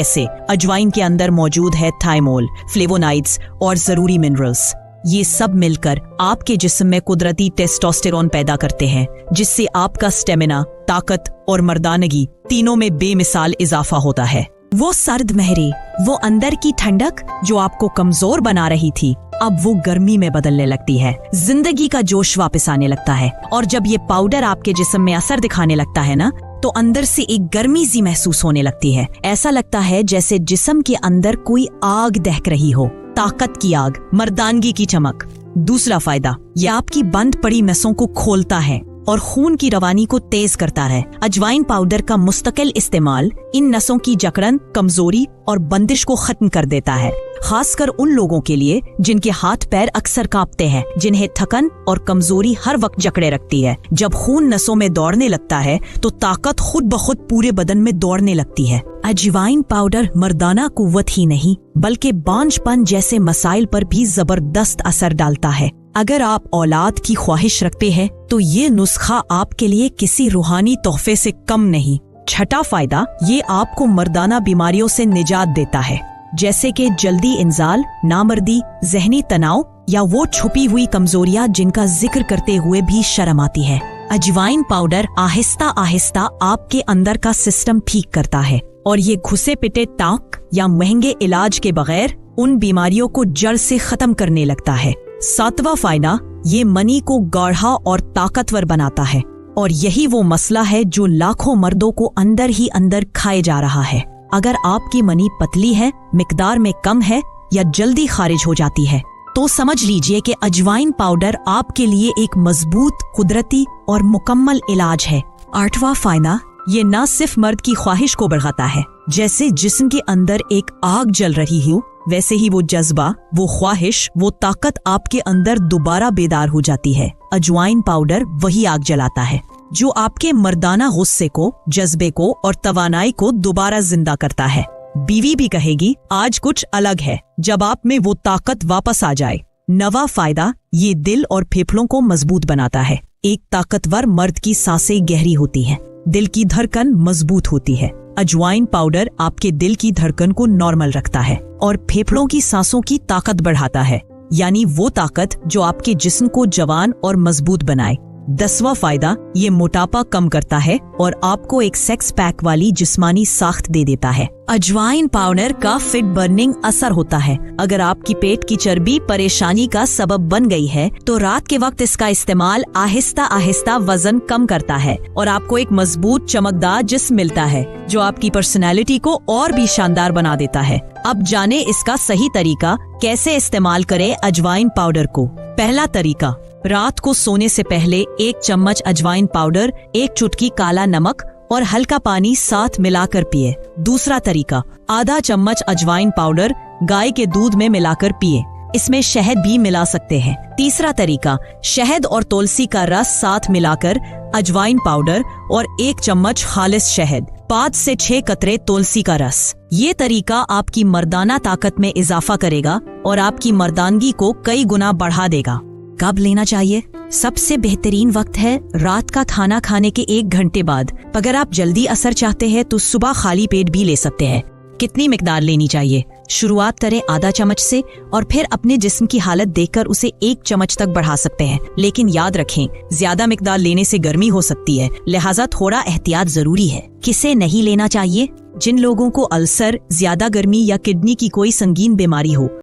ऐसे अजवाइन के अंदर मौजूद है थाइमोल, फ्लेवोनाइड्स और जरूरी मिनरल्स। ये सब मिलकर आपके जिस्म में कुदरती टेस्टोस्टेरोन पैदा करते हैं, जिससे आपका स्टेमिना, ताकत और मर्दानगी तीनों में बेमिसाल इजाफा होता है। वो सर्द महरी, वो अंदर की ठंडक जो आपको कमजोर बना रही थी, अब वो गर्मी में बदलने लगती है। जिंदगी का जोश वापस आने लगता है। और जब ये पाउडर आपके जिस्म में असर दिखाने लगता है ना, तो अंदर से एक गर्मी सी महसूस होने लगती है। ऐसा लगता है जैसे जिस्म के अंदर कोई आग दहक रही हो, ताकत की आग, मर्दानगी की चमक। दूसरा फायदा, ये आपकी बंद पड़ी नसों को खोलता है और खून की रवानी को तेज करता है। अजवाइन पाउडर का मुस्तकिल इस्तेमाल इन नसों की जकड़न, कमजोरी और बंदिश को खत्म कर देता है, खासकर उन लोगों के लिए जिनके हाथ पैर अक्सर कांपते हैं, जिन्हें थकन और कमजोरी हर वक्त जकड़े रखती है। जब खून नसों में दौड़ने लगता है तो ताकत खुद ब खुद पूरे बदन में दौड़ने लगती है। अजवाइन पाउडर मर्दाना कुव्वत ही नहीं बल्कि बांझपन जैसे मसाइल पर भी जबरदस्त असर डालता है। अगर आप औलाद की ख्वाहिश रखते हैं तो ये नुस्खा आपके लिए किसी रूहानी तोहफे से कम नहीं। छठा फायदा, ये आपको मर्दाना बीमारियों से निजात देता है, जैसे कि जल्दी इंजाल, नामर्दी, जहनी तनाव या वो छुपी हुई कमजोरियां जिनका जिक्र करते हुए भी शर्म आती है। अजवाइन पाउडर आहिस्ता आहिस्ता आपके अंदर का सिस्टम ठीक करता है और ये घुसे पिटे ताक या महंगे इलाज के बगैर उन बीमारियों को जड़ से खत्म करने लगता है। सातवां फायदा, ये मनी को गाढ़ा और ताकतवर बनाता है और यही वो मसला है जो लाखों मर्दों को अंदर ही अंदर खाए जा रहा है। अगर आपकी मनी पतली है, मिकदार में कम है या जल्दी खारिज हो जाती है, तो समझ लीजिए कि अजवाइन पाउडर आपके लिए एक मजबूत, कुदरती और मुकम्मल इलाज है। आठवां फायदा, ये न सिर्फ मर्द की ख्वाहिश को बढ़ाता है, जैसे जिस्म के अंदर एक आग जल रही हो, वैसे ही वो जज्बा, वो ख्वाहिश, वो ताकत आपके अंदर दोबारा बेदार हो जाती है। अजवाइन पाउडर वही आग जलाता है जो आपके मर्दाना गुस्से को, जज्बे को और तवानाई को दोबारा जिंदा करता है। बीवी भी कहेगी आज कुछ अलग है जब आप में वो ताकत वापस आ जाए। नवा फायदा, ये दिल और फेफड़ों को मजबूत बनाता है। एक ताकतवर मर्द की सांसें गहरी होती हैं, दिल की धड़कन मजबूत होती है। अजवाइन पाउडर आपके दिल की धड़कन को नॉर्मल रखता है और फेफड़ों की सांसों की ताकत बढ़ाता है, यानी वो ताकत जो आपके जिस्म को जवान और मजबूत बनाए। 10वां फायदा, ये मोटापा कम करता है और आपको एक सेक्स पैक वाली जिस्मानी साख्त दे देता है। अजवाइन पाउडर का फिट बर्निंग असर होता है। अगर आपकी पेट की चर्बी परेशानी का सबब बन गई है तो रात के वक्त इसका इस्तेमाल आहिस्ता आहिस्ता वजन कम करता है और आपको एक मजबूत चमकदार जिस्म मिलता है जो आपकी पर्सनैलिटी को और भी शानदार बना देता है। अब जाने इसका सही तरीका, कैसे इस्तेमाल करें अजवाइन पाउडर को। पहला तरीका, रात को सोने से पहले 1 चम्मच अजवाइन पाउडर, 1 चुटकी काला नमक और हल्का पानी साथ मिलाकर पिए। दूसरा तरीका, आधा चम्मच अजवाइन पाउडर गाय के दूध में मिलाकर पिए, इसमें शहद भी मिला सकते हैं। तीसरा तरीका, शहद और तुलसी का रस साथ मिलाकर अजवाइन पाउडर और 1 चम्मच खालिस शहद, 5 से 6 कतरे तुलसी का रस। ये तरीका आपकी मर्दाना ताकत में इजाफा करेगा और आपकी मर्दानगी को कई गुना बढ़ा देगा। कब लेना चाहिए? सबसे बेहतरीन वक्त है रात का खाना खाने के 1 घंटे बाद। अगर आप जल्दी असर चाहते हैं तो सुबह खाली पेट भी ले सकते हैं। कितनी मिकदार लेनी चाहिए? शुरुआत करें आधा चम्मच से और फिर अपने जिस्म की हालत देखकर उसे 1 चम्मच तक बढ़ा सकते हैं। लेकिन याद रखें, ज्यादा मिकदार लेने से गर्मी हो सकती है, लिहाजा थोड़ा एहतियात जरूरी है। किसे नहीं लेना चाहिए? जिन लोगों को अल्सर, ज्यादा गर्मी या किडनी की कोई संगीन बीमारी हो,